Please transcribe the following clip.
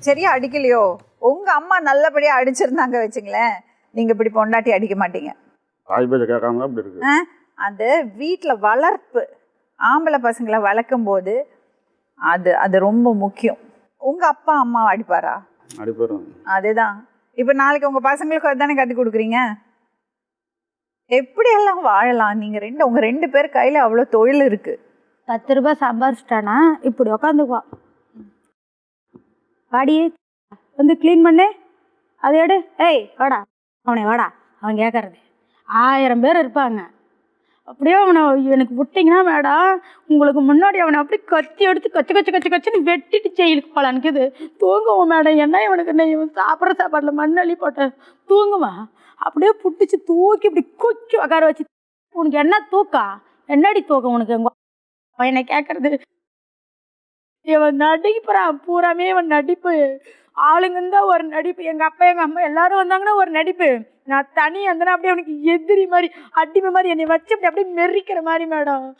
சரியா அடிக்கலையோ? உங்க அம்மா நல்லபடியா அடிச்சிருந்தாங்க வச்சுங்களேன், நீங்க இப்படி பொண்டாட்டி அடிக்க மாட்டீங்க. தாய் பேச்ச கேட்காம அப்படி இருக்கு. அந்த வீட்டில் வளர்ப்பு, ஆம்பளை பசங்களை வளர்க்கும் போது அது அது ரொம்ப முக்கியம். உங்க அப்பா அம்மா அடிப்பாரா? அடிப்பாரு. அதுதான். இப்போ நாளைக்கு உங்க பசங்களுக்கு அதுதானே கற்றுக் கொடுக்குறீங்க. எப்படியெல்லாம் வாழலாம்? நீங்கள் உங்கள் 2 பேர் கையில் அவ்வளோ தொழில் இருக்குது. 10 ரூபாய் சம்பாரிச்சிட்டானா இப்படி உக்காந்துக்குவான். வாடி வந்து க்ளீன் பண்ணு, அதை எடு, ஏய் வாடா, அவனை வாடா. அவன் கேட்கறது 1000 பேர் இருப்பாங்க. அப்படியே அவனை எனக்கு விட்டிங்கன்னா மேடம், உங்களுக்கு முன்னாடி அவனை அப்படியே கத்தி எடுத்து கச்சு கச்சு கச்சு கச்சுன்னு வெட்டிட்டு ஜெயிலுக்கு போகலான்னுக்குது. தூங்குவோம் மேடம். என்ன இவனுக்கு இவன் சாப்பிட்ற சாப்பாட்டில் மண்ணள்ளி போட்ட தூங்குவான். அப்படியே பிடிச்சி தூக்கி இப்படி குச்சி உட்கார வச்சு, உனக்கு என்ன தூக்கம், என்னடி தூக்கம் உனக்கு? என்னை கேட்கறது. இவன் நடிப்புறான் பூராமே. இவன் நடிப்பு ஆளுங்க இருந்தால் ஒரு நடிப்பு, எங்கள் அப்பா எங்கள் அம்மா எல்லாரும் வந்தாங்கன்னா ஒரு நடிப்பு. நான் தனி வந்தேன்னா அப்படியே அவனுக்கு எதிரி மாதிரி, அடிமை மாதிரி என்னை வச்சு அப்படி அப்படியே மெரிக்கிற மாதிரி மேடம்.